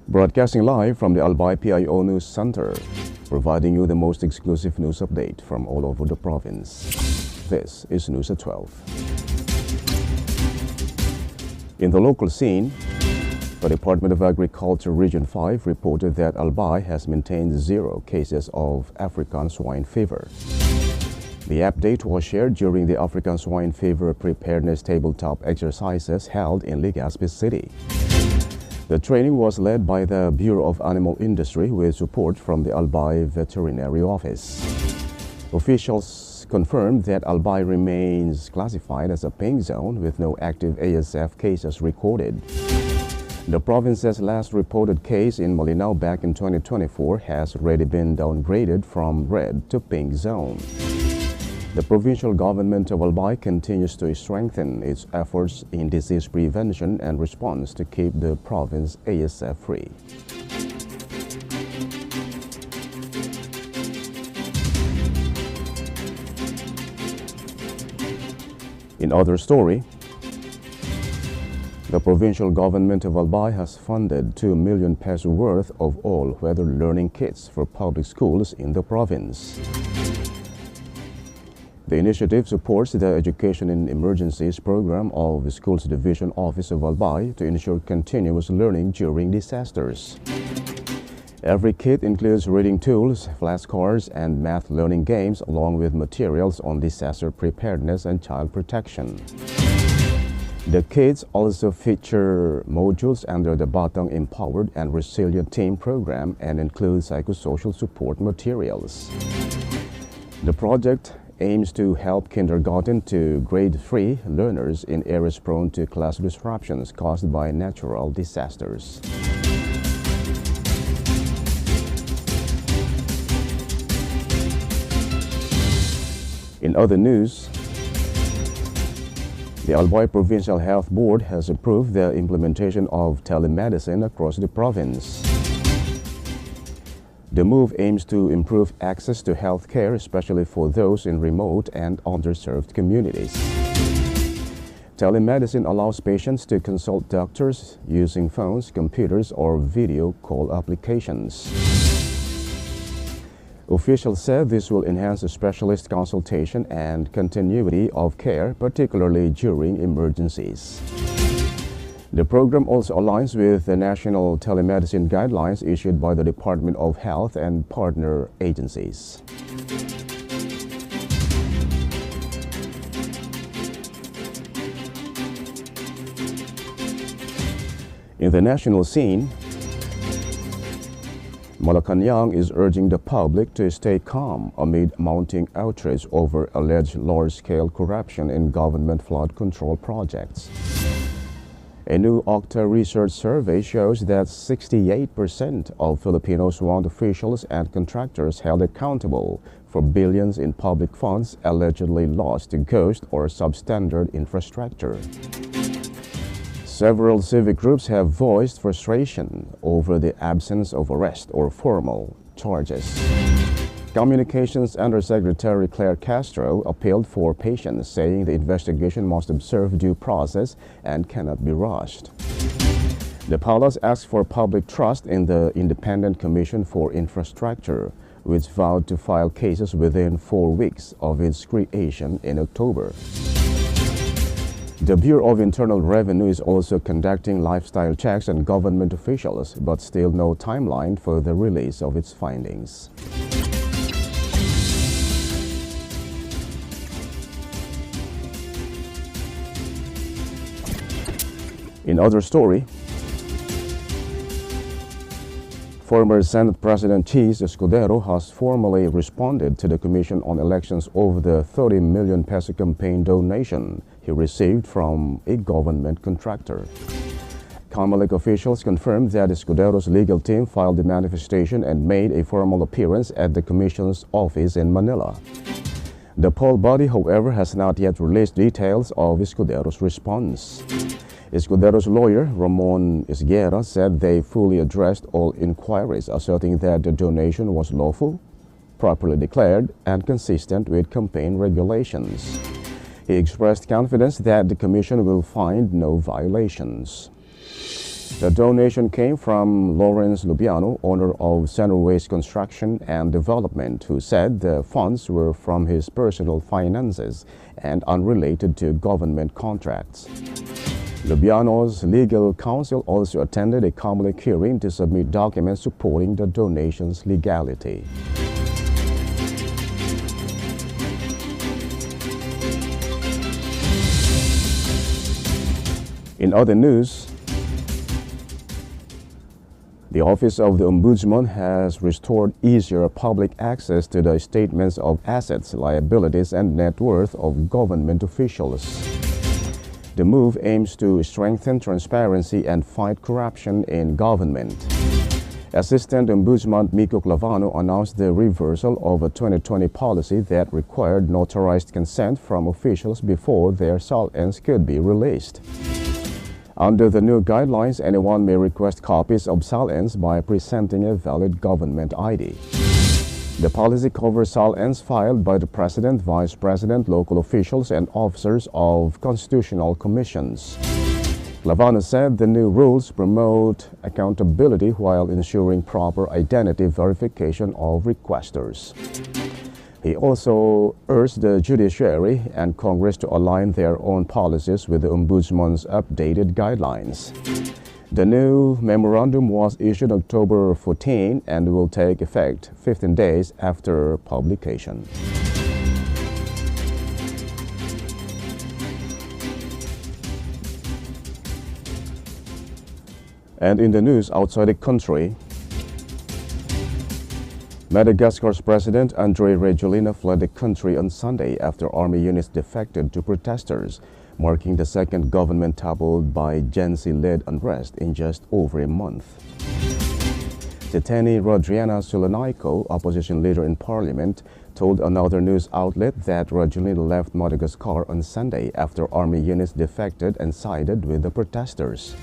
Broadcasting live from the Albay PIO News Center, providing you the most exclusive news update from all over the province. This is News at 12. In the local scene, the Department of Agriculture Region 5 reported that Albay has maintained 0 cases of African swine fever. The update was shared during the African swine fever preparedness tabletop exercises held in Legazpi City. The training was led by the Bureau of Animal Industry with support from the Albay Veterinary Office. Officials confirmed that Albay remains classified as a pink zone with no active ASF cases recorded. The province's last reported case in Malinao back in 2024 has already been downgraded from red to pink zone. The provincial government of Albay continues to strengthen its efforts in disease prevention and response to keep the province ASF-free. In other story, the provincial government of Albay has funded 2 million peso worth of all-weather learning kits for public schools in the province. The initiative supports the Education in Emergencies program of the Schools Division Office of Albay to ensure continuous learning during disasters. Every kit includes reading tools, flashcards, and math learning games, along with materials on disaster preparedness and child protection. The kits also feature modules under the Batang Empowered and Resilient Team program and include psychosocial support materials. The project aims to help kindergarten to grade 3 learners in areas prone to class disruptions caused by natural disasters. In other news, the Albay Provincial Health Board has approved the implementation of telemedicine across the province. The move aims to improve access to health care, especially for those in remote and underserved communities. Telemedicine allows patients to consult doctors using phones, computers, or video call applications. Officials said this will enhance the specialist consultation and continuity of care, particularly during emergencies. The program also aligns with the national telemedicine guidelines issued by the Department of Health and partner agencies. In the national scene, Malacanang is urging the public to stay calm amid mounting outrage over alleged large-scale corruption in government flood control projects. A new Octa research survey shows that 68% of Filipinos want officials and contractors held accountable for billions in public funds allegedly lost to ghost or substandard infrastructure. Several civic groups have voiced frustration over the absence of arrest or formal charges. Communications Undersecretary Claire Castro appealed for patience, saying the investigation must observe due process and cannot be rushed. The palace asked for public trust in the Independent Commission for Infrastructure, which vowed to file cases within 4 weeks of its creation in October. The Bureau of Internal Revenue is also conducting lifestyle checks on government officials, but still no timeline for the release of its findings. In other story, former Senate President Cheese Escudero has formally responded to the Commission on Elections over the 30 million peso campaign donation he received from a government contractor. Comelec officials confirmed that Escudero's legal team filed the manifestation and made a formal appearance at the Commission's office in Manila. The poll body, however, has not yet released details of Escudero's response. Escudero's lawyer, Ramon Isguera, said they fully addressed all inquiries, asserting that the donation was lawful, properly declared, and consistent with campaign regulations. He expressed confidence that the Commission will find no violations. The donation came from Lawrence Lubiano, owner of Center Waste Construction and Development, who said the funds were from his personal finances and unrelated to government contracts. Lubiano's legal counsel also attended a public hearing to submit documents supporting the donation's legality. In other news, the Office of the Ombudsman has restored easier public access to the statements of assets, liabilities, and net worth of government officials. The move aims to strengthen transparency and fight corruption in government. Assistant Ombudsman Miko Clavano announced the reversal of a 2020 policy that required notarized consent from officials before their SALNs could be released. Under the new guidelines, anyone may request copies of SALNs by presenting a valid government ID. The policy covers SALNs filed by the President, Vice President, local officials, and officers of constitutional commissions. Clavano said the new rules promote accountability while ensuring proper identity verification of requesters. He also urged the judiciary and Congress to align their own policies with the Ombudsman's updated guidelines. The new memorandum was issued October 14 and will take effect 15 days after publication. And in the news outside the country, Madagascar's President Andry Rajoelina fled the country on Sunday after army units defected to protesters, marking the second government toppled by Gen Z-led unrest in just over a month. Teteni Rodriana Sulenaiko, opposition leader in parliament, told another news outlet that Rajoelina left Madagascar on Sunday after army units defected and sided with the protesters.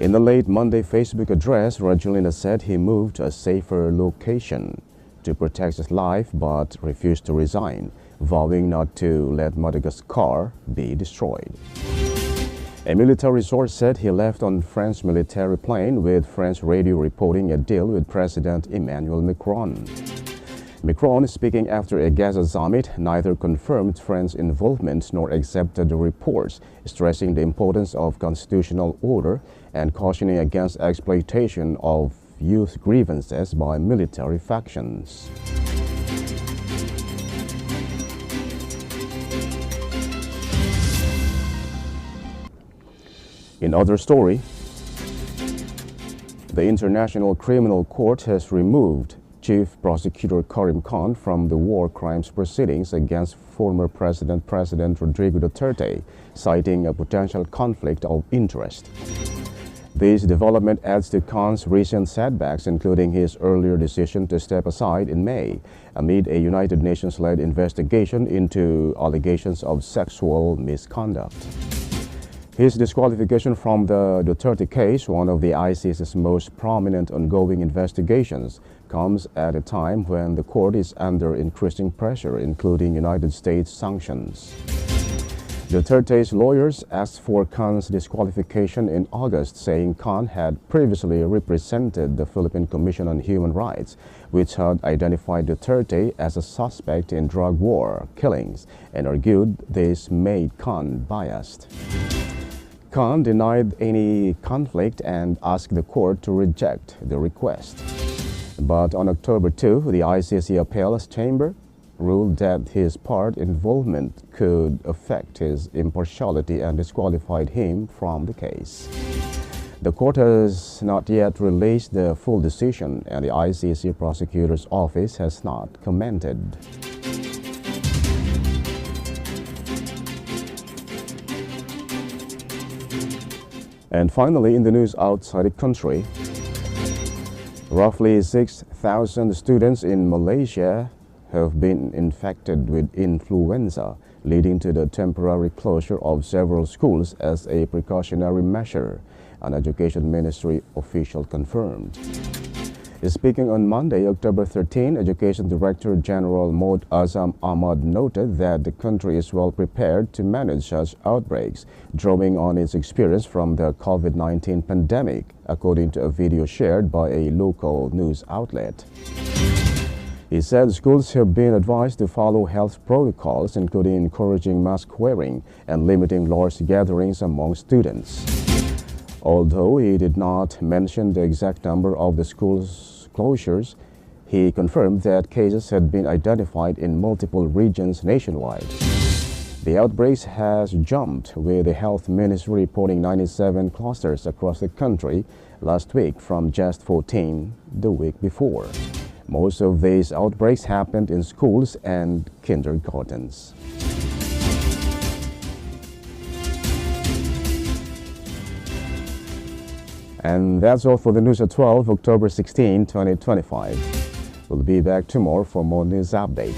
In a late Monday Facebook address, Rajoelina said he moved to a safer location to protect his life but refused to resign, vowing not to let Madagascar be destroyed. A military source said he left on French military plane, with French radio reporting a deal with President Emmanuel Macron. Macron, speaking after a Gaza summit, neither confirmed France's involvement nor accepted the reports, stressing the importance of constitutional order and cautioning against exploitation of youth grievances by military factions. In other story, the International Criminal Court has removed Chief Prosecutor Karim Khan from the war crimes proceedings against former President Rodrigo Duterte, citing a potential conflict of interest. This development adds to Khan's recent setbacks, including his earlier decision to step aside in May amid a United Nations-led investigation into allegations of sexual misconduct. His disqualification from the Duterte case, one of the ICC's most prominent ongoing investigations, comes at a time when the court is under increasing pressure, including United States sanctions. Duterte's lawyers asked for Khan's disqualification in August, saying Khan had previously represented the Philippine Commission on Human Rights, which had identified Duterte as a suspect in drug war killings, and argued this made Khan biased. Khan denied any conflict and asked the court to reject the request. But on October 2, the ICC Appeals Chamber ruled that his part involvement could affect his impartiality and disqualified him from the case. The court has not yet released the full decision, and the ICC prosecutor's office has not commented. And finally, in the news outside the country, roughly 6,000 students in Malaysia have been infected with influenza, leading to the temporary closure of several schools as a precautionary measure, an education ministry official confirmed. Speaking on Monday, October 13, Education Director General Maud Azam Ahmad noted that the country is well prepared to manage such outbreaks, drawing on its experience from the COVID-19 pandemic, according to a video shared by a local news outlet. He said schools have been advised to follow health protocols, including encouraging mask wearing and limiting large gatherings among students. Although he did not mention the exact number of the schools' closures, he confirmed that cases had been identified in multiple regions nationwide. The outbreaks has jumped, with the health ministry reporting 97 clusters across the country last week from just 14 the week before. Most of these outbreaks happened in schools and kindergartens. And that's all for the news at 12, October 16, 2025. We'll be back tomorrow for more news updates.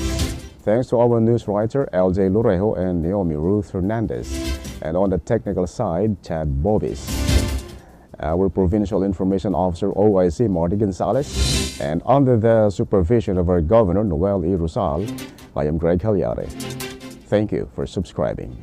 Thanks to our news writer, LJ Lorejo and Naomi Ruth Hernandez. And on the technical side, Chad Bobis. Our Provincial Information Officer, OIC Marty Gonzalez. And under the supervision of our Governor, Noel E. Rosal, I am Greg Hallare. Thank you for subscribing.